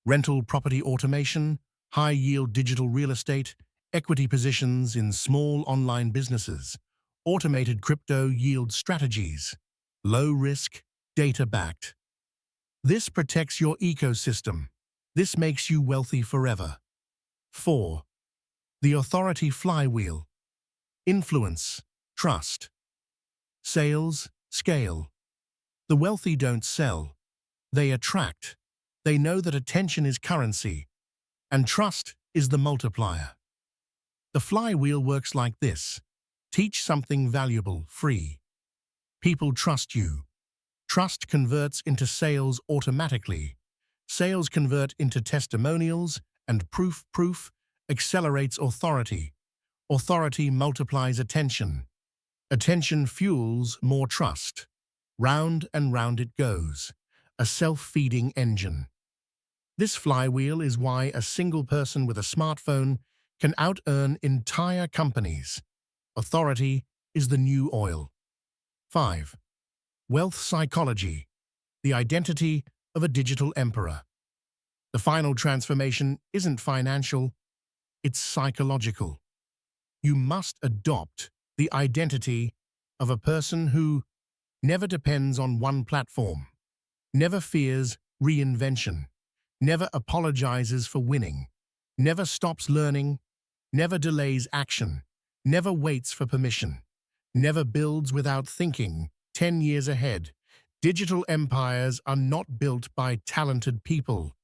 Speaker 1: rental property automation, high-yield digital real estate, equity positions in small online businesses, automated crypto yield strategies, low-risk, data-backed. This protects your ecosystem. This makes you wealthy forever. 4. The authority flywheel. Influence, trust. Sales, scale. The wealthy don't sell. They attract. They know that attention is currency, and trust is the multiplier. The flywheel works like this. Teach something valuable, free. People trust you. Trust converts into sales automatically. Sales convert into testimonials, and proof accelerates authority. Authority multiplies attention. Attention fuels more trust. Round and round it goes. A self-feeding engine. This flywheel is why a single person with a smartphone can out-earn entire companies. Authority is the new oil. 5. Wealth psychology, the identity of a digital emperor. The final transformation isn't financial, it's psychological. You must adopt the identity of a person who never depends on one platform, never fears reinvention, never apologizes for winning, never stops learning, never delays action, never waits for permission, never builds without thinking 10 years ahead. Digital empires are not built by talented people.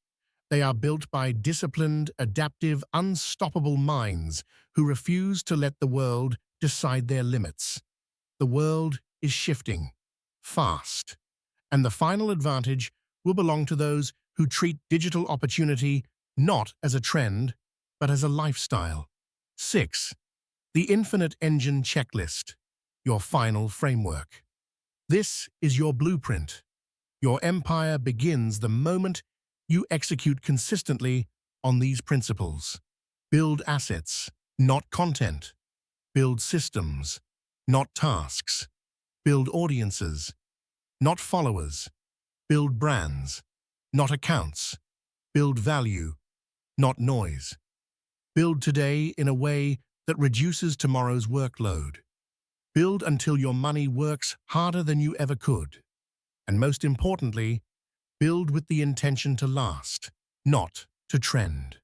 Speaker 1: They are built by disciplined, adaptive, unstoppable minds who refuse to let the world decide their limits. The world is shifting fast, and the final advantage will belong to those who treat digital opportunity not as a trend, but as a lifestyle. 6. The infinite engine checklist, your final framework. This is your blueprint. Your empire begins the moment you execute consistently on these principles. Build assets, not content. Build systems, not tasks. Build audiences, not followers. Build brands, not accounts. Build value, not noise. Build today in a way that reduces tomorrow's workload. Build until your money works harder than you ever could. And most importantly, build with the intention to last, not to trend.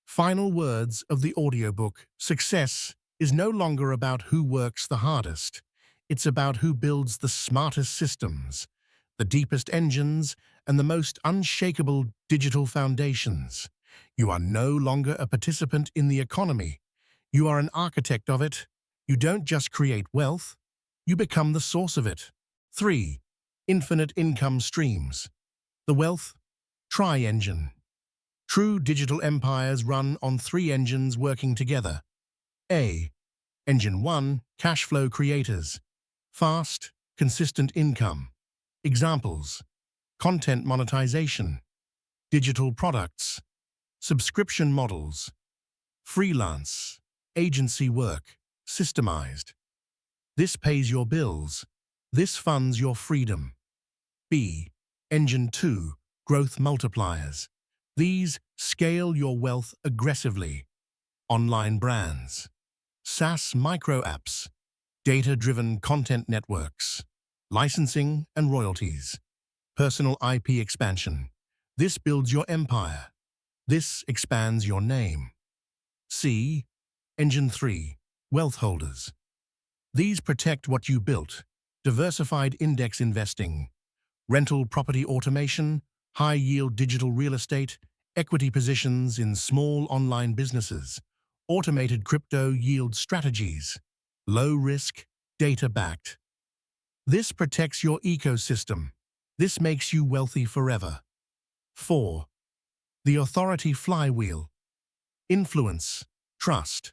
Speaker 1: Final words of the audiobook: success is no longer about who works the hardest. It's about who builds the smartest systems, the deepest engines, and the most unshakable digital foundations. You are no longer a participant in the economy. You are an architect of it. You don't just create wealth, you become the source of it. 3. Infinite income streams. The wealth tri-engine. True digital empires run on 3 engines working together. A. Engine 1, cash flow creators. Fast, consistent income. Examples: content monetization, digital products, subscription models, freelance, agency work, systemized. This pays your bills. This funds your freedom. B. Engine 2, growth multipliers. These scale your wealth aggressively. Online brands, SaaS micro apps, data-driven content networks, licensing and royalties, personal IP expansion. This builds your empire. This expands your name. C. Engine 3, wealth holders. These protect what you built: diversified index investing, rental property automation, high-yield digital real estate, equity positions in small online businesses, automated crypto yield strategies, low-risk, data-backed. This protects your ecosystem. This makes you wealthy forever. 4. The authority flywheel. Influence, trust.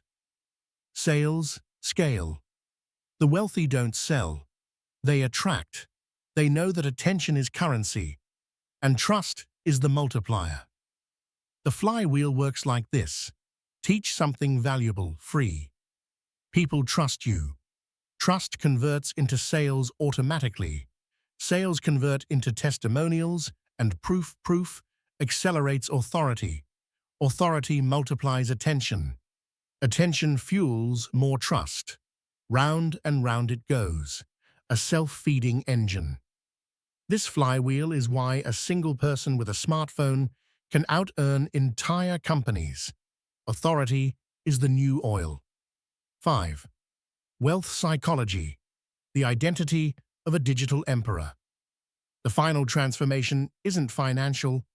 Speaker 1: Sales, scale. The wealthy don't sell. They attract. They know that attention is currency, and trust is the multiplier. The flywheel works like this. Teach something valuable, free. People trust you. Trust converts into sales automatically. Sales convert into testimonials, and proof accelerates authority. Authority multiplies attention. Attention fuels more trust. Round and round it goes, a self-feeding engine. This flywheel is why a single person with a smartphone can out-earn entire companies. Authority is the new oil. 5. Wealth psychology, the identity of a digital emperor. The final transformation isn't financial,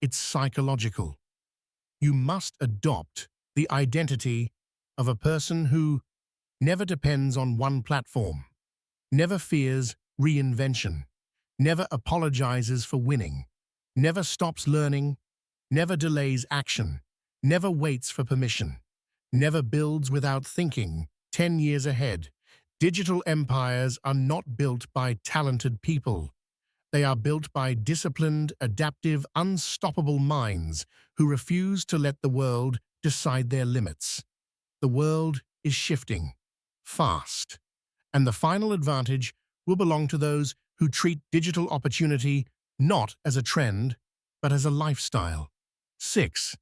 Speaker 1: it's psychological. You must adopt the identity of a person who never depends on one platform, never fears reinvention, never apologizes for winning, never stops learning, never delays action, never waits for permission, never builds without thinking 10 years ahead. Digital empires are not built by talented people. They are built by disciplined, adaptive, unstoppable minds who refuse to let the world decide their limits. The world is shifting fast, and the final advantage will belong to those who treat digital opportunity not as a trend, but as a lifestyle. 6.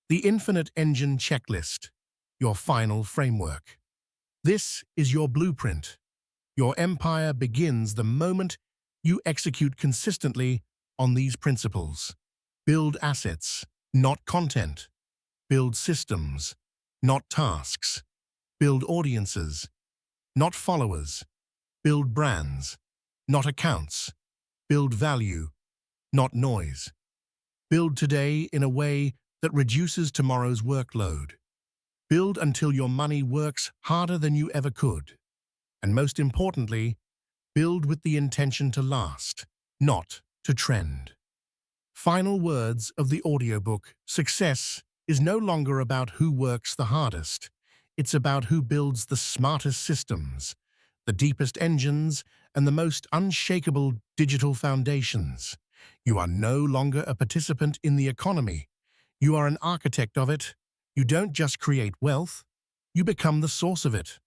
Speaker 1: The infinite engine checklist, your final framework. This is your blueprint. Your empire begins the moment you execute consistently on these principles. Build assets, not content. Build systems, not tasks. Build audiences, not followers. Build brands, not accounts. Build value, not noise. Build today in a way that reduces tomorrow's workload. Build until your money works harder than you ever could. And most importantly, build with the intention to last, not to trend. Final words of the audiobook: success is no longer about who works the hardest. It's about who builds the smartest systems, the deepest engines, and the most unshakable digital foundations. You are no longer a participant in the economy. You are an architect of it. You don't just create wealth, you become the source of it.